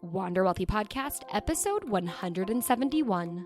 Wander Wealthy Podcast, episode 171.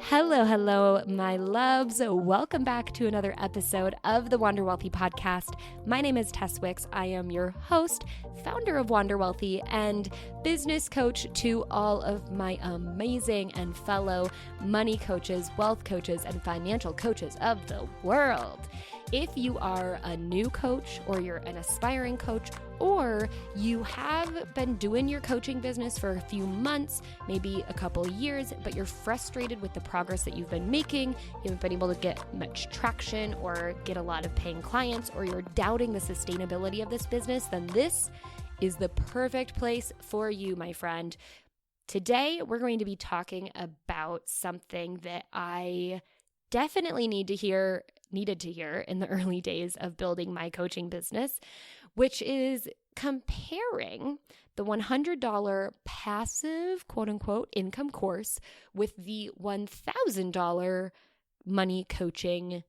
Hello, my loves. Welcome back to another episode of the Wander Wealthy Podcast. My name is Tess Wicks. I am your host, founder of Wander Wealthy, and business coach to all of my amazing and fellow money coaches, wealth coaches, and financial coaches of the world. If you are a new coach or you're an aspiring coach, or you have been doing your coaching business for a few months, maybe a couple years, but you're frustrated with the progress that you've been making, you haven't been able to get much traction or get a lot of paying clients, or you're doubting the sustainability of this business, then this is the perfect place for you, my friend. Today, we're going to be talking about something that I definitely needed to hear in the early days of building my coaching business, which is comparing the $100 passive, quote unquote, income course with the $1,000 money coaching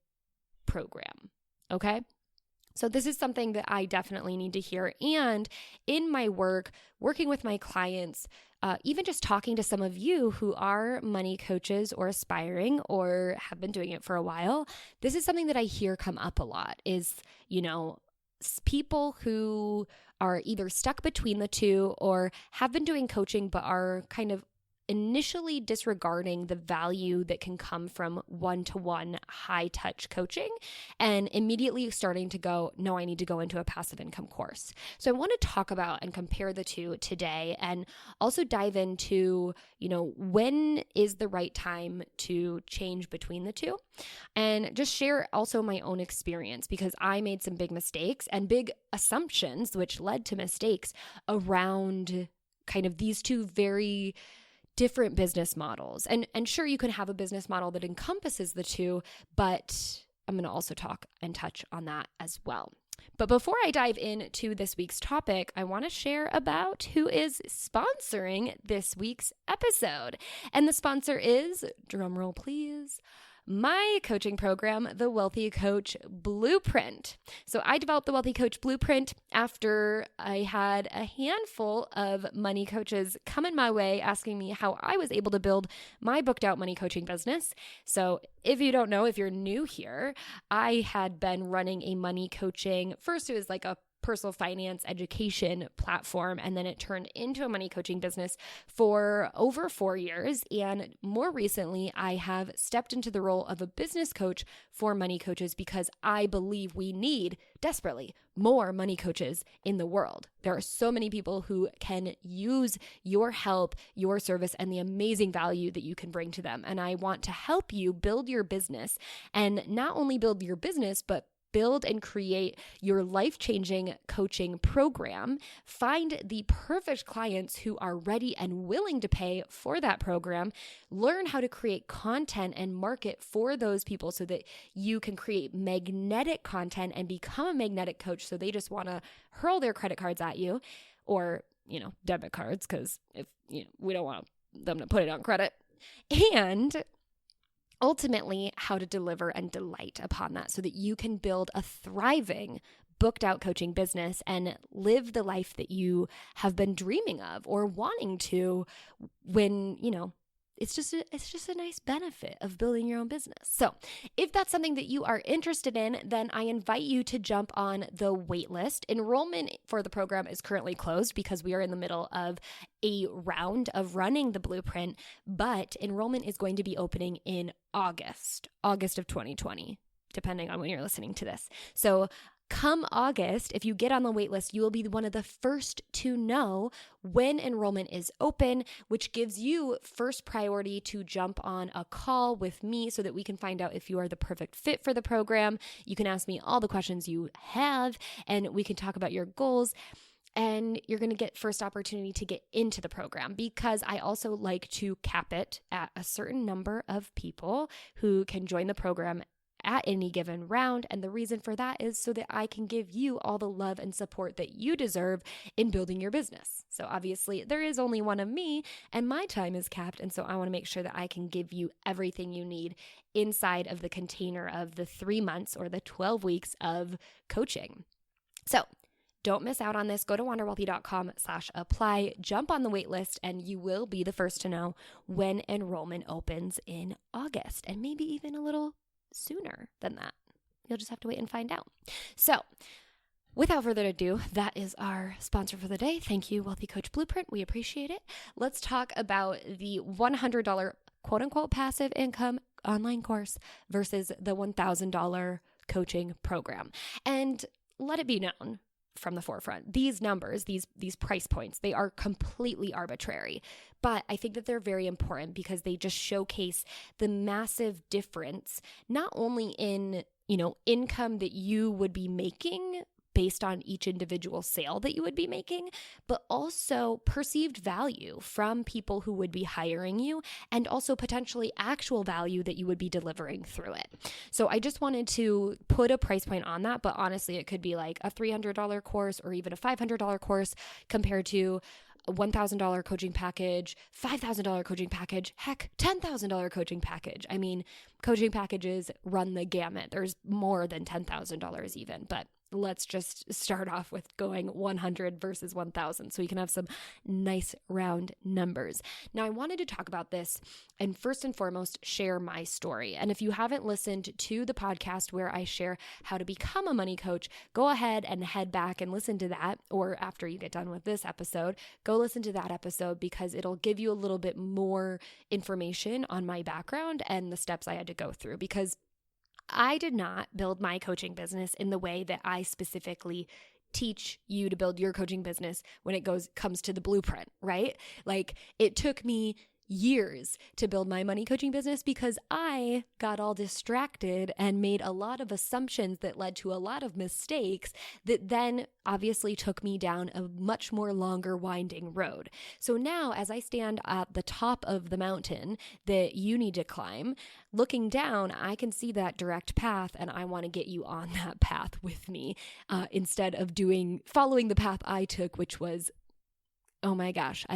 program. Okay. So this is something that I definitely need to hear. And in my work, working with my clients, even just talking to some of you who are money coaches or aspiring or have been doing it for a while, this is something that I hear come up a lot is, people who are either stuck between the two or have been doing coaching but are kind of initially disregarding the value that can come from one-to-one high-touch coaching and immediately starting to go, no, I need to go into a passive income course. So I want to talk about and compare the two today and also dive into, when is the right time to change between the two, and just share also my own experience because I made some big mistakes and big assumptions which led to mistakes around kind of these two very different business models. And sure, you can have a business model that encompasses the two, but I'm going to also talk and touch on that as well. But before I dive into this week's topic, I want to share about who is sponsoring this week's episode. And the sponsor is, drumroll please, my coaching program, the Wealthy Coach Blueprint. So I developed the Wealthy Coach Blueprint after I had a handful of money coaches coming my way asking me how I was able to build my booked out money coaching business. So if you don't know, if you're new here, I had been running a money coaching. First, it was like a personal finance education platform, and then it turned into a money coaching business for over 4 years. And more recently, I have stepped into the role of a business coach for money coaches because I believe we need desperately more money coaches in the world. There are so many people who can use your help, your service, and the amazing value that you can bring to them. And I want to help you build your business, and not only build your business, but build and create your life-changing coaching program. Find the perfect clients who are ready and willing to pay for that program. Learn how to create content and market for those people so that you can create magnetic content and become a magnetic coach so they just want to hurl their credit cards at you, or, debit cards, because if we don't want them to put it on credit. And ultimately, how to deliver and delight upon that so that you can build a thriving, booked out coaching business and live the life that you have been dreaming of or wanting to when, it's just a nice benefit of building your own business. So if that's something that you are interested in, then I invite you to jump on the waitlist. Enrollment for the program is currently closed because we are in the middle of a round of running the blueprint, but enrollment is going to be opening in August of 2020, depending on when you're listening to this. So come August, if you get on the waitlist, you will be one of the first to know when enrollment is open, which gives you first priority to jump on a call with me so that we can find out if you are the perfect fit for the program. You can ask me all the questions you have, and we can talk about your goals. And you're going to get first opportunity to get into the program because I also like to cap it at a certain number of people who can join the program at any given round. And the reason for that is so that I can give you all the love and support that you deserve in building your business. So obviously there is only one of me and my time is capped. And so I want to make sure that I can give you everything you need inside of the container of the 3 months or the 12 weeks of coaching. So don't miss out on this. Go to wanderwealthy.com/apply, jump on the wait list, and you will be the first to know when enrollment opens in August, and maybe even a little sooner than that. You'll just have to wait and find out. So without further ado, that is our sponsor for the day. Thank you, Wealthy Coach Blueprint. We appreciate it. Let's talk about the $100 quote unquote passive income online course versus the $1,000 coaching program. And let it be known from the forefront, these numbers, these price points, they are completely arbitrary. But I think that they're very important because they just showcase the massive difference, not only in, income that you would be making based on each individual sale that you would be making, but also perceived value from people who would be hiring you, and also potentially actual value that you would be delivering through it. So I just wanted to put a price point on that, but honestly, it could be like a $300 course or even a $500 course compared to a $1,000 coaching package, $5,000 coaching package, heck, $10,000 coaching package. I mean, coaching packages run the gamut. There's more than $10,000 even, but let's just start off with going 100 versus 1,000 so you can have some nice round numbers. Now, I wanted to talk about this and first and foremost share my story. And if you haven't listened to the podcast where I share how to become a money coach, go ahead and head back and listen to that. Or after you get done with this episode, go listen to that episode because it'll give you a little bit more information on my background and the steps I had to go through, because I did not build my coaching business in the way that I specifically teach you to build your coaching business when it comes to the blueprint, right? Like, it took me years to build my money coaching business because I got all distracted and made a lot of assumptions that led to a lot of mistakes that then obviously took me down a much more longer winding road. So now, as I stand at the top of the mountain that you need to climb, looking down, I can see that direct path, and I want to get you on that path with me instead of following the path I took, which was, oh my gosh,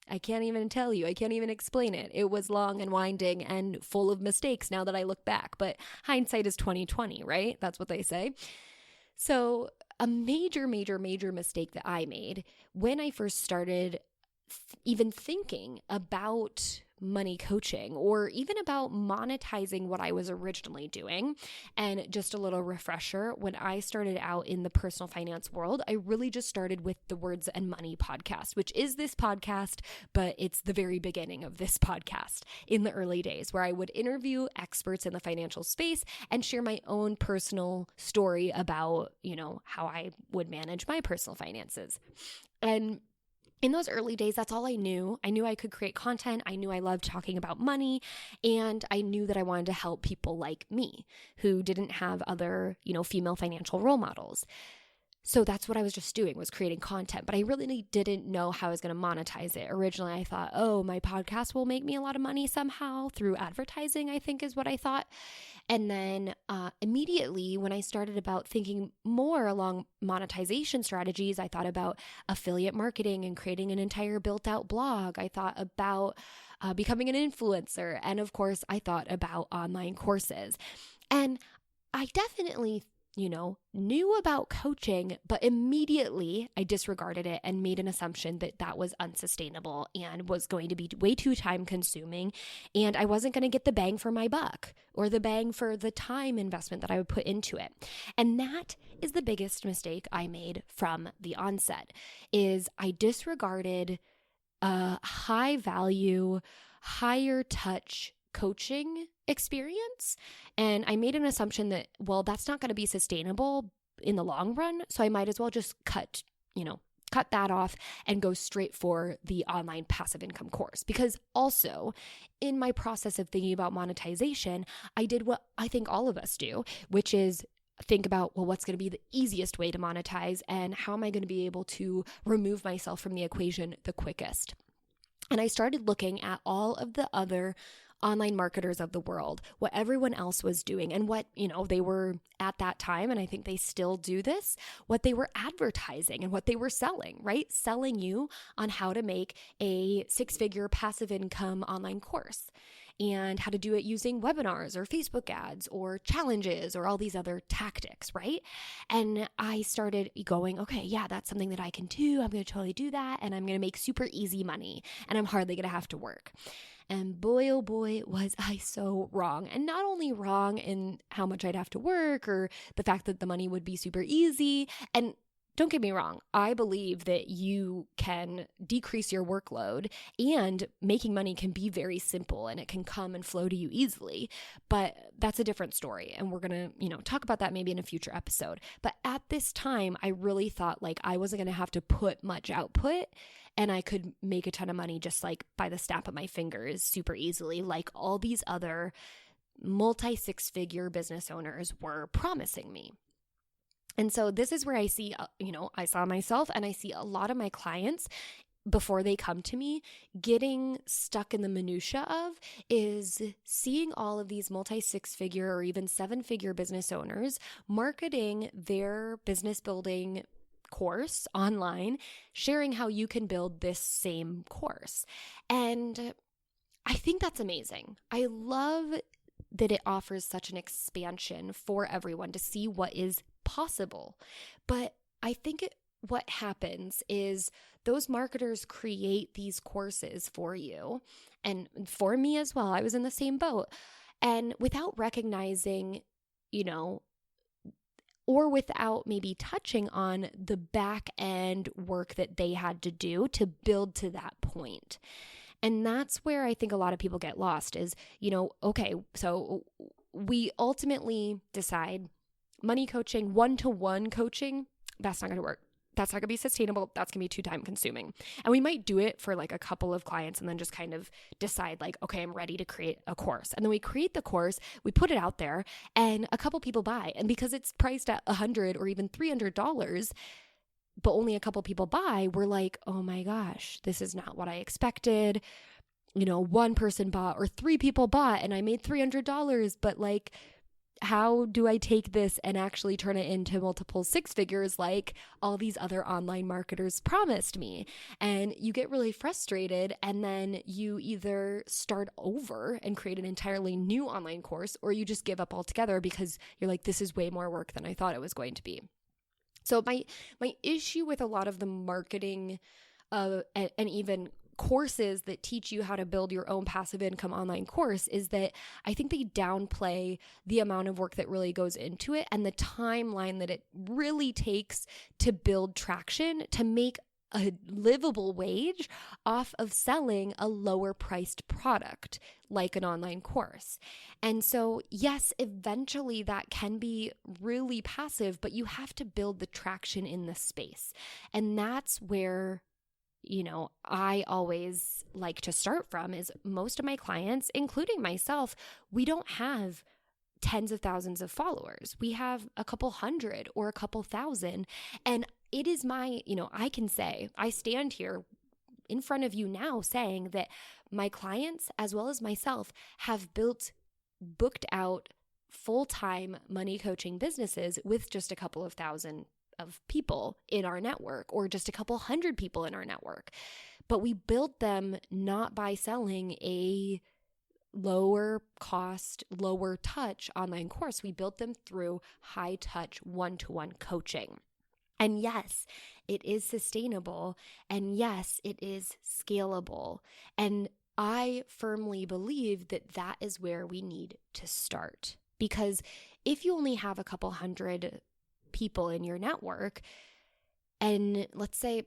I can't even tell you. I can't even explain it. It was long and winding and full of mistakes now that I look back. But hindsight is 20/20, right? That's what they say. So a major mistake that I made when I first started even thinking about money coaching or even about monetizing what I was originally doing. And just a little refresher, when I started out in the personal finance world, I really just started with the Words and Money podcast, which is this podcast, but it's the very beginning of this podcast in the early days where I would interview experts in the financial space and share my own personal story about, how I would manage my personal finances. And in those early days, that's all I knew. I knew I could create content. I knew I loved talking about money. And I knew that I wanted to help people like me who didn't have other, female financial role models. So that's what I was just doing, was creating content. But I really didn't know how I was going to monetize it. Originally, I thought, my podcast will make me a lot of money somehow through advertising, I think is what I thought. And then immediately when I started about thinking more along monetization strategies, I thought about affiliate marketing and creating an entire built out blog. I thought about becoming an influencer. And of course, I thought about online courses. And I definitely knew about coaching, but immediately I disregarded it and made an assumption that that was unsustainable and was going to be way too time consuming. And I wasn't going to get the bang for my buck or the bang for the time investment that I would put into it. And that is the biggest mistake I made from the onset, is I disregarded a high value, higher touch coaching experience. And I made an assumption that, that's not going to be sustainable in the long run. So I might as well just cut that off and go straight for the online passive income course. Because also in my process of thinking about monetization, I did what I think all of us do, which is think about, what's going to be the easiest way to monetize and how am I going to be able to remove myself from the equation the quickest? And I started looking at all of the other online marketers of the world, what everyone else was doing and what, they were at that time, and I think they still do this, what they were advertising and what they were selling, right? Selling you on how to make a 6-figure passive income online course. and how to do it using webinars or Facebook ads or challenges or all these other tactics, right? And I started going, okay, yeah, that's something that I can do. I'm going to totally do that. And I'm going to make super easy money and I'm hardly going to have to work. And boy, oh boy, was I so wrong. And not only wrong in how much I'd have to work or the fact that the money would be super easy. And don't get me wrong, I believe that you can decrease your workload and making money can be very simple and it can come and flow to you easily, but that's a different story. And we're going to, talk about that maybe in a future episode. But at this time, I really thought like I wasn't going to have to put much output and I could make a ton of money just like by the snap of my fingers super easily, like all these other multi-six-figure business owners were promising me. And so this is where I see, I saw myself and I see a lot of my clients before they come to me getting stuck in the minutia of is seeing all of these multi-six-figure or even seven-figure business owners marketing their business building course online, sharing how you can build this same course. And I think that's amazing. I love that it offers such an expansion for everyone to see what is possible. But I think what happens is those marketers create these courses for you and for me as well. I was in the same boat. And without recognizing, or without maybe touching on the back end work that they had to do to build to that point. And that's where I think a lot of people get lost is, okay, so we ultimately decide money coaching, one-to-one coaching, that's not going to work. That's not going to be sustainable. That's going to be too time consuming. And we might do it for like a couple of clients and then just kind of decide like, okay, I'm ready to create a course. And then we create the course, we put it out there and a couple people buy. And because it's priced at $100 or even $300, but only a couple people buy, we're like, oh my gosh, this is not what I expected. One person bought or three people bought and I made $300, but like, how do I take this and actually turn it into multiple six figures like all these other online marketers promised me? And you get really frustrated and then you either start over and create an entirely new online course or you just give up altogether because you're like, this is way more work than I thought it was going to be. So my issue with a lot of the marketing and even courses that teach you how to build your own passive income online course is that I think they downplay the amount of work that really goes into it and the timeline that it really takes to build traction to make a livable wage off of selling a lower priced product like an online course. And so, yes, eventually that can be really passive, but you have to build the traction in the space. And that's where I always like to start from is most of my clients, including myself, we don't have tens of thousands of followers. We have a couple hundred or a couple thousand. And it is I can say, I stand here in front of you now saying that my clients, as well as myself, have booked out full-time money coaching businesses with just a couple of thousand of people in our network or just a couple hundred people in our network. But we built them not by selling a lower cost, lower touch online course. We built them through high touch one-to-one coaching. And yes, it is sustainable. And yes, it is scalable. And I firmly believe that that is where we need to start. Because if you only have a couple hundred people in your network, and let's say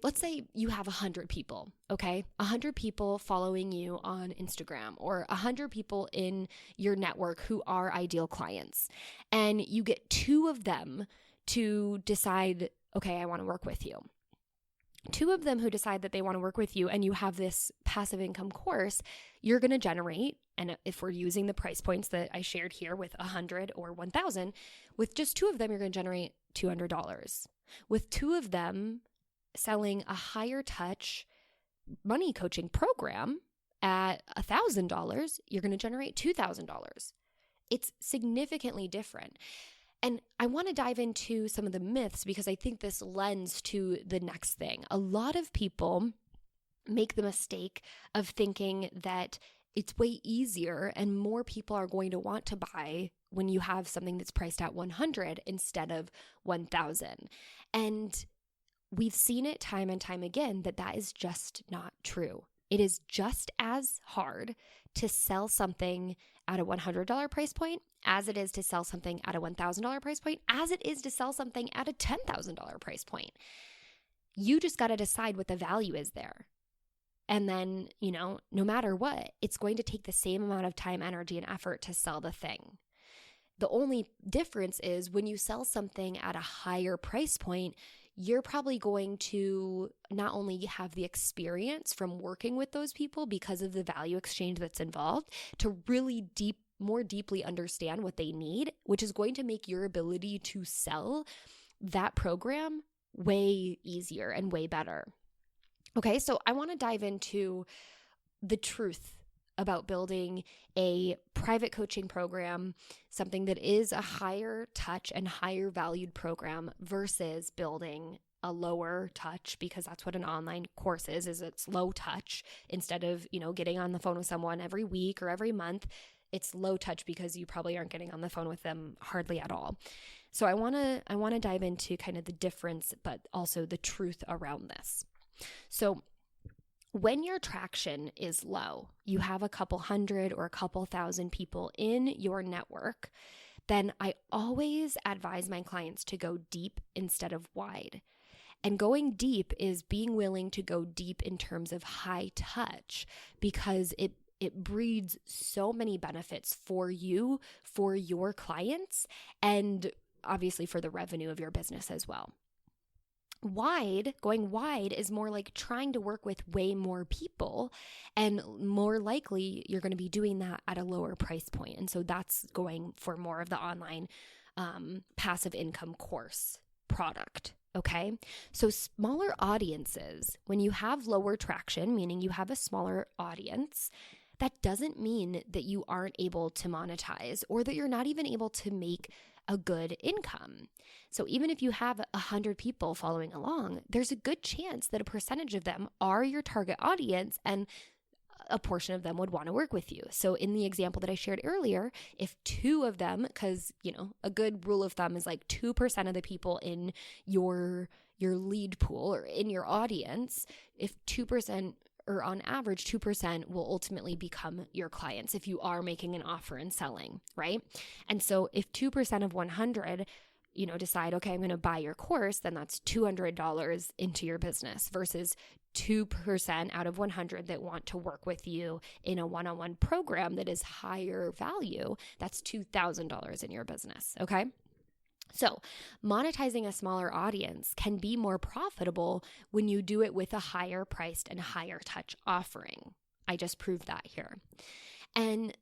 you have 100 people, okay? 100 people following you on Instagram or 100 people in your network who are ideal clients. And you get two of them to decide, okay, I want to work with you. Two of them who decide that they want to work with you and you have this passive income course, you're going to generate, and if we're using the price points that I shared here with 100 or 1,000, with just two of them, you're going to generate $200. With two of them selling a higher touch money coaching program at $1,000, you're going to generate $2,000. It's significantly different. And I want to dive into some of the myths because I think this lends to the next thing. A lot of people make the mistake of thinking that it's way easier and more people are going to want to buy when you have something that's priced at 100 instead of 1,000. And we've seen it time and time again that is just not true. It is just as hard to sell something at a $100 price point as it is to sell something at a $1,000 price point, as it is to sell something at a $10,000 price point. You just got to decide what the value is there. And then, no matter what, it's going to take the same amount of time, energy, and effort to sell the thing. The only difference is when you sell something at a higher price point, you're probably going to not only have the experience from working with those people because of the value exchange that's involved, to really more deeply understand what they need, which is going to make your ability to sell that program way easier and way better. Okay, so I want to dive into the truth about building a private coaching program, something that is a higher touch and higher valued program versus building a lower touch, because that's what an online course is it's low touch. Instead of, getting on the phone with someone every week or every month, it's low touch because you probably aren't getting on the phone with them hardly at all. So I want to dive into kind of the difference, but also the truth around this. So when your traction is low, you have a couple hundred or a couple thousand people in your network, then I always advise my clients to go deep instead of wide. And going deep is being willing to go deep in terms of high touch, because it breeds so many benefits for you, for your clients, and obviously for the revenue of your business as well. Going wide is more like trying to work with way more people, and more likely you're going to be doing that at a lower price point. And so that's going for more of the online passive income course product. Okay. So smaller audiences, when you have lower traction, meaning you have a smaller audience, that doesn't mean that you aren't able to monetize or that you're not even able to make a good income. So even if you have 100 people following along, there's a good chance that a percentage of them are your target audience and a portion of them would want to work with you. So in the example that I shared earlier, if 2 of them, because a good rule of thumb is like 2% of the people in your lead pool or in your audience, if 2%, or on average, 2% will ultimately become your clients if you are making an offer and selling, right? And so if 2% of 100, decide, okay, I'm going to buy your course, then that's $200 into your business versus 2% out of 100 that want to work with you in a one-on-one program that is higher value. That's $2,000 in your business, okay? So monetizing a smaller audience can be more profitable when you do it with a higher priced and higher touch offering. I just proved that here. And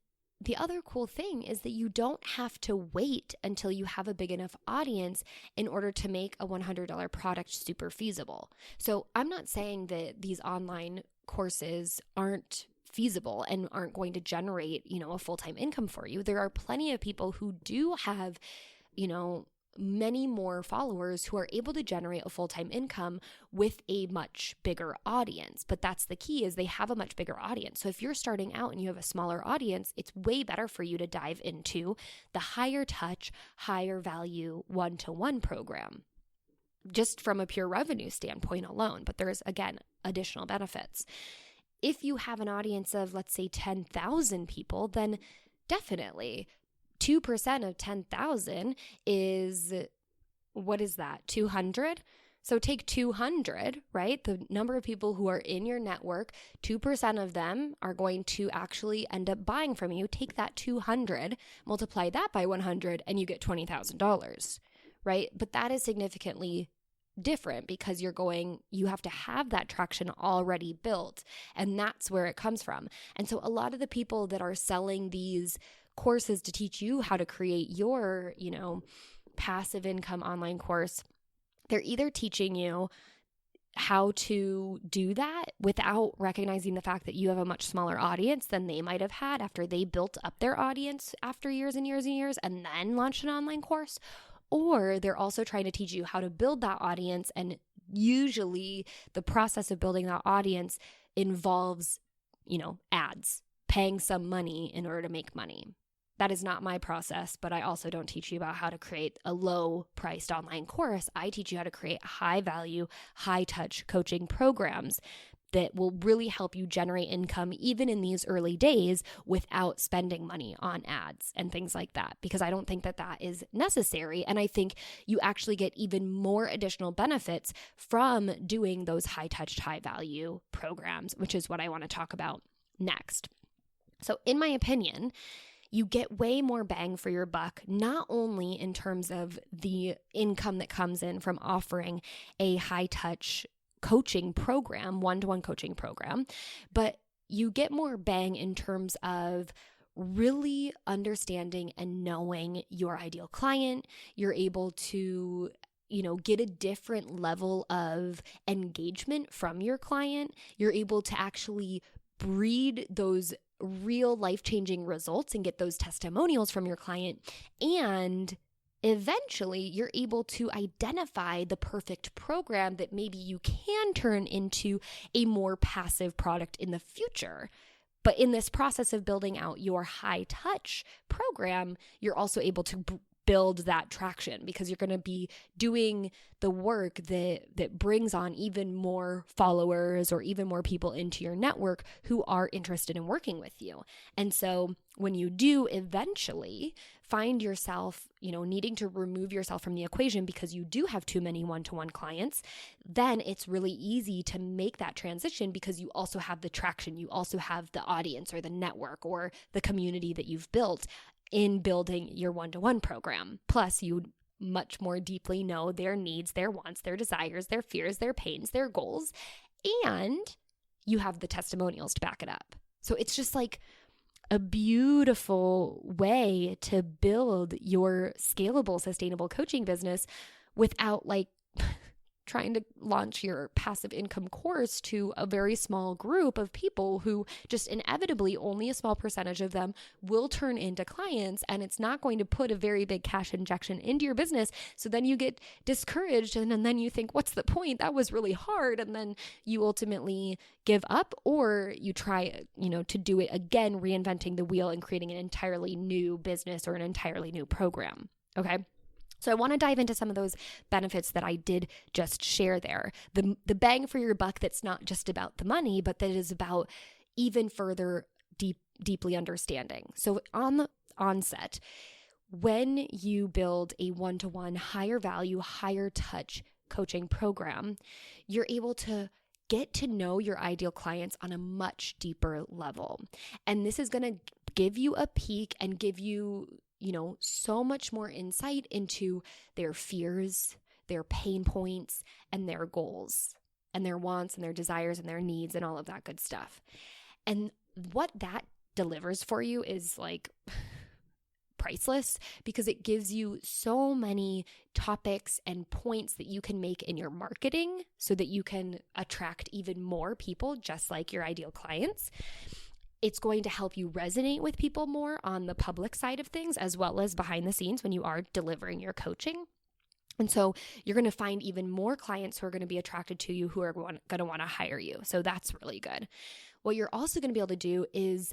the other cool thing is that you don't have to wait until you have a big enough audience in order to make a $100 product super feasible. So I'm not saying that these online courses aren't feasible and aren't going to generate, a full-time income for you. There are plenty of people who do have, many more followers who are able to generate a full-time income with a much bigger audience. But that's the key, is they have a much bigger audience. So if you're starting out and you have a smaller audience, it's way better for you to dive into the higher touch, higher value one-to-one program, just from a pure revenue standpoint alone. But there's, again, additional benefits. If you have an audience of, let's say, 10,000 people, then definitely 2% of 10,000 is, what is that, 200? So take 200, right? The number of people who are in your network, 2% of them are going to actually end up buying from you. Take that 200, multiply that by 100, and you get $20,000, right? But that is significantly different because you have to have that traction already built, and that's where it comes from. And so a lot of the people that are selling these courses to teach you how to create your, passive income online course, they're either teaching you how to do that without recognizing the fact that you have a much smaller audience than they might have had after they built up their audience after years and years and years and then launched an online course, or they're also trying to teach you how to build that audience. And usually the process of building that audience involves, ads, paying some money in order to make money. That is not my process, but I also don't teach you about how to create a low-priced online course. I teach you how to create high-value, high-touch coaching programs that will really help you generate income even in these early days without spending money on ads and things like that, because I don't think that that is necessary. And I think you actually get even more additional benefits from doing those high-touch, high-value programs, which is what I want to talk about next. So in my opinion, you get way more bang for your buck, not only in terms of the income that comes in from offering a high-touch coaching program, one-to-one coaching program, but you get more bang in terms of really understanding and knowing your ideal client. You're able to get a different level of engagement from your client. You're able to actually breed those real life-changing results and get those testimonials from your client. And eventually you're able to identify the perfect program that maybe you can turn into a more passive product in the future. But in this process of building out your high-touch program, you're also able to build that traction, because you're going to be doing the work that brings on even more followers or even more people into your network who are interested in working with you. And so when you do eventually find yourself, needing to remove yourself from the equation because you do have too many one-to-one clients, then it's really easy to make that transition because you also have the traction, you also have the audience or the network or the community that you've built in building your one-to-one program. Plus, you much more deeply know their needs, their wants, their desires, their fears, their pains, their goals, and you have the testimonials to back it up. So it's just like a beautiful way to build your scalable, sustainable coaching business without trying to launch your passive income course to a very small group of people who just inevitably only a small percentage of them will turn into clients, and it's not going to put a very big cash injection into your business. So then you get discouraged and then you think, what's the point? That was really hard. And then you ultimately give up, or you try, to do it again, reinventing the wheel and creating an entirely new business or an entirely new program. Okay. So I want to dive into some of those benefits that I did just share there. The bang for your buck that's not just about the money, but that is about even further deeply understanding. So on the onset, when you build a one-to-one, higher value, higher touch coaching program, you're able to get to know your ideal clients on a much deeper level. And this is going to give you a peek and give you so much more insight into their fears, their pain points, and their goals, and their wants, and their desires, and their needs, and all of that good stuff. And what that delivers for you is priceless, because it gives you so many topics and points that you can make in your marketing so that you can attract even more people just like your ideal clients. It's going to help you resonate with people more on the public side of things, as well as behind the scenes when you are delivering your coaching. And so you're going to find even more clients who are going to be attracted to you, who are going to want to hire you. So that's really good. What you're also going to be able to do is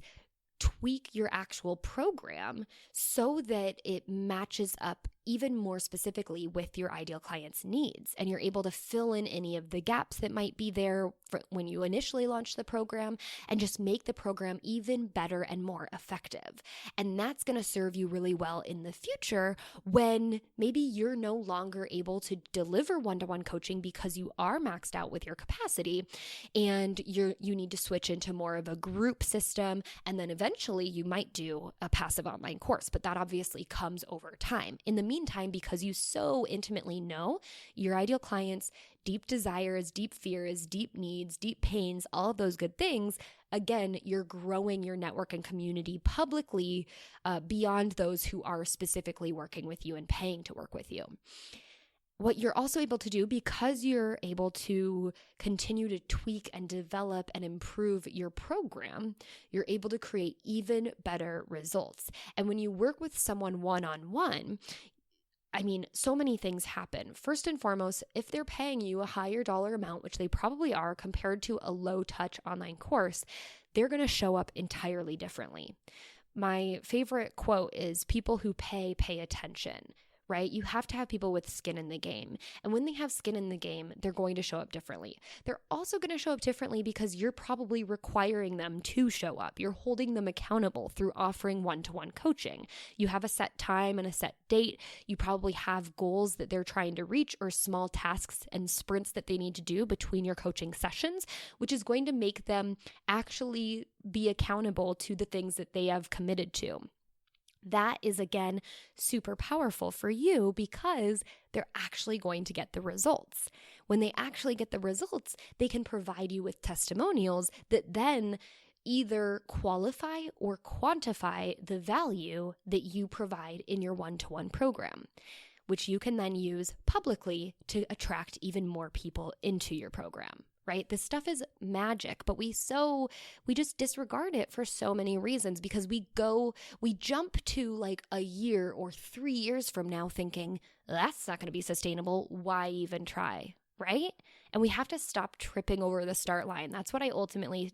tweak your actual program so that it matches up even more specifically with your ideal client's needs. And you're able to fill in any of the gaps that might be there when you initially launch the program, and just make the program even better and more effective. And that's going to serve you really well in the future when maybe you're no longer able to deliver one-to-one coaching because you are maxed out with your capacity, and you need to switch into more of a group system. And then eventually you might do a passive online course, but that obviously comes over time. In the meantime, because you so intimately know your ideal clients' deep desires, deep fears, deep needs, deep pains, all of those good things, again, you're growing your network and community publicly beyond those who are specifically working with you and paying to work with you. What you're also able to do, because you're able to continue to tweak and develop and improve your program, you're able to create even better results. And when you work with someone one-on-one, so many things happen. First and foremost, if they're paying you a higher dollar amount, which they probably are compared to a low touch online course, they're going to show up entirely differently. My favorite quote is, people who pay attention, right? You have to have people with skin in the game. And when they have skin in the game, they're going to show up differently. They're also going to show up differently because you're probably requiring them to show up. You're holding them accountable through offering one-to-one coaching. You have a set time and a set date. You probably have goals that they're trying to reach or small tasks and sprints that they need to do between your coaching sessions, which is going to make them actually be accountable to the things that they have committed to. That is, again, super powerful for you because they're actually going to get the results. When they actually get the results, they can provide you with testimonials that then either qualify or quantify the value that you provide in your one-to-one program, which you can then use publicly to attract even more people into your program. Right? This stuff is magic, but we just disregard it for so many reasons because we jump to like a year or 3 years from now thinking that's not going to be sustainable. Why even try? Right? And we have to stop tripping over the start line. That's what I ultimately,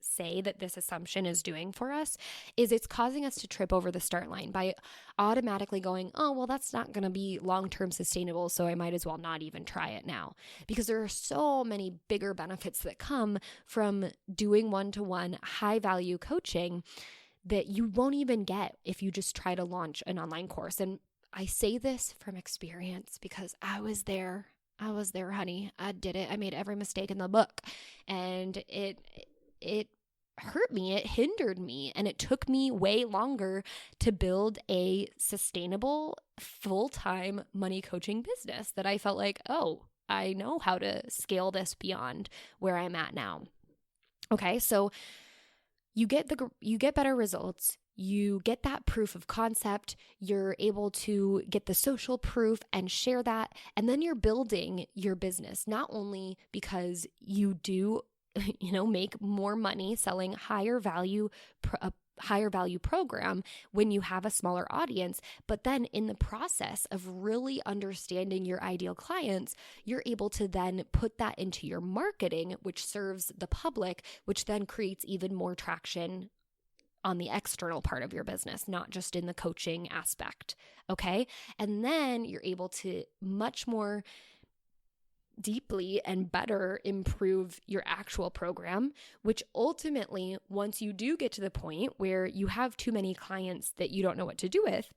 say that this assumption is doing for us, is it's causing us to trip over the start line by automatically going, oh, well, that's not going to be long-term sustainable, so I might as well not even try it now. Because there are so many bigger benefits that come from doing one-to-one high-value coaching that you won't even get if you just try to launch an online course. And I say this from experience because I was there, honey. I did it. I made every mistake in the book, and it hurt me, it hindered me, and it took me way longer to build a sustainable, full-time money coaching business that I felt like, oh, I know how to scale this beyond where I'm at now. Okay, so you get better results, you get that proof of concept, you're able to get the social proof and share that, and then you're building your business, not only because you do make more money selling higher value program when you have a smaller audience. But then in the process of really understanding your ideal clients, you're able to then put that into your marketing, which serves the public, which then creates even more traction on the external part of your business, not just in the coaching aspect. Okay. And then you're able to much more deeply and better improve your actual program, which ultimately, once you do get to the point where you have too many clients that you don't know what to do with,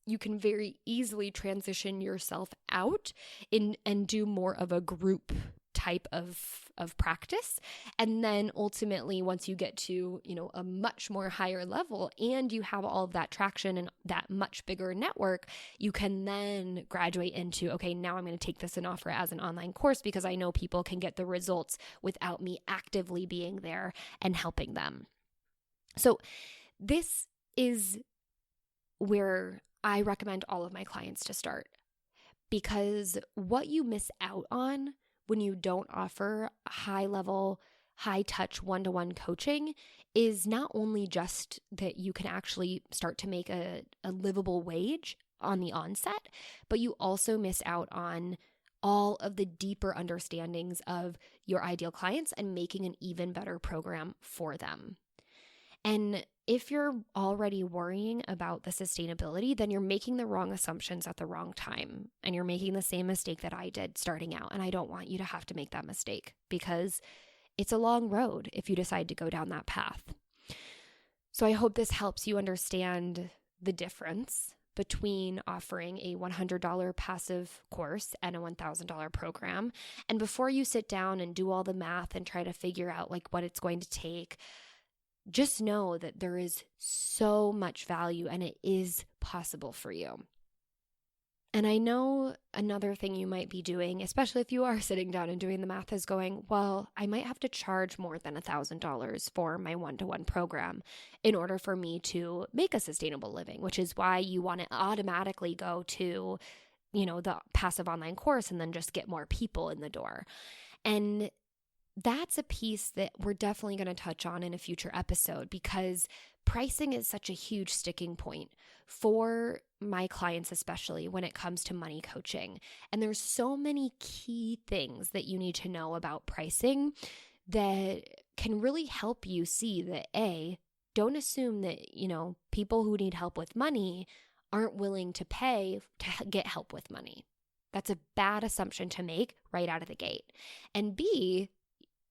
you can very easily transition yourself out and do more of a group type of practice. And then ultimately, once you get to, a much more higher level and you have all of that traction and that much bigger network, you can then graduate into, okay, now I'm going to take this and offer it as an online course because I know people can get the results without me actively being there and helping them. So this is where I recommend all of my clients to start, because what you miss out on when you don't offer high level, high touch one-to-one coaching is not only just that you can actually start to make a livable wage on the onset, but you also miss out on all of the deeper understandings of your ideal clients and making an even better program for them. And if you're already worrying about the sustainability, then you're making the wrong assumptions at the wrong time. And you're making the same mistake that I did starting out. And I don't want you to have to make that mistake because it's a long road if you decide to go down that path. So I hope this helps you understand the difference between offering a $100 passive course and a $1,000 program. And before you sit down and do all the math and try to figure out what it's going to take, just know that there is so much value and it is possible for you. And I know another thing you might be doing, especially if you are sitting down and doing the math, is going, well, I might have to charge more than $1,000 for my one-to-one program in order for me to make a sustainable living, which is why you want to automatically go to, the passive online course and then just get more people in the door. And that's a piece that we're definitely going to touch on in a future episode, because pricing is such a huge sticking point for my clients, especially when it comes to money coaching. And there's so many key things that you need to know about pricing that can really help you see that don't assume that, people who need help with money aren't willing to pay to get help with money. That's a bad assumption to make right out of the gate. And B,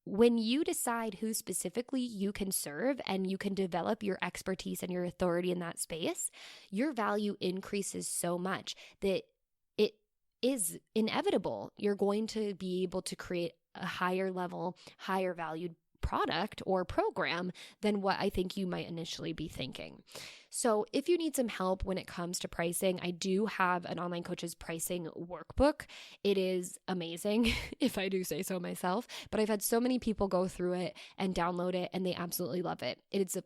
when you decide who specifically you can serve and you can develop your expertise and your authority in that space, your value increases so much that it is inevitable. You're going to be able to create a higher level, higher valued product or program than what I think you might initially be thinking. So if you need some help when it comes to pricing, I do have an online coach's pricing workbook. It is amazing, if I do say so myself, but I've had so many people go through it and download it, and they absolutely love it. It's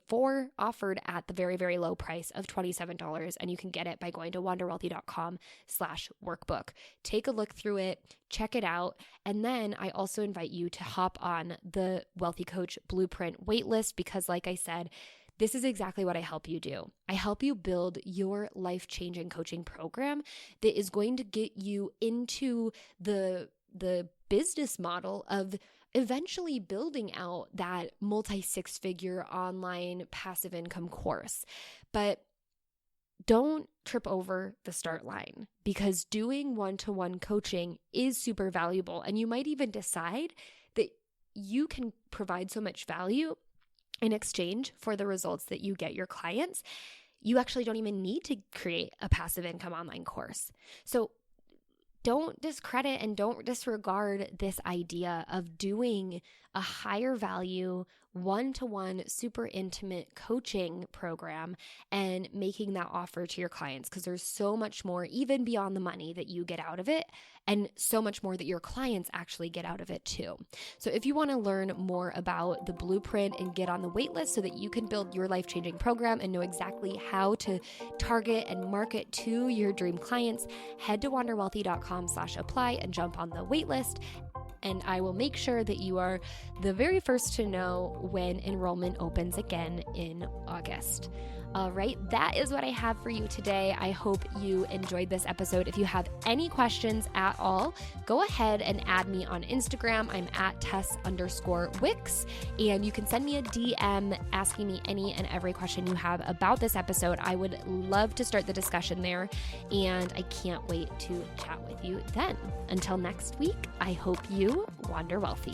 offered at the very, very low price of $27, and you can get it by going to wanderwealthy.com/workbook. Take a look through it, check it out, and then I also invite you to hop on the Wealthy Coach Blueprint waitlist because, like I said, this is exactly what I help you do. I help you build your life-changing coaching program that is going to get you into the business model of eventually building out that multi-six-figure online passive income course. But don't trip over the start line because doing one-to-one coaching is super valuable. And you might even decide that you can provide so much value in exchange for the results that you get your clients, you actually don't even need to create a passive income online course. So don't discredit and don't disregard this idea of doing a higher value, one-to-one, super intimate coaching program and making that offer to your clients because there's so much more, even beyond the money, that you get out of it and so much more that your clients actually get out of it too. So if you want to learn more about the blueprint and get on the waitlist so that you can build your life-changing program and know exactly how to target and market to your dream clients, head to wanderwealthy.com/apply and jump on the waitlist. And I will make sure that you are the very first to know when enrollment opens again in August. All right, that is what I have for you today. I hope you enjoyed this episode. If you have any questions at all, go ahead and add me on Instagram. I'm at Tess_Wicks, and you can send me a DM asking me any and every question you have about this episode. I would love to start the discussion there, and I can't wait to chat with you then. Until next week, I hope you wander wealthy.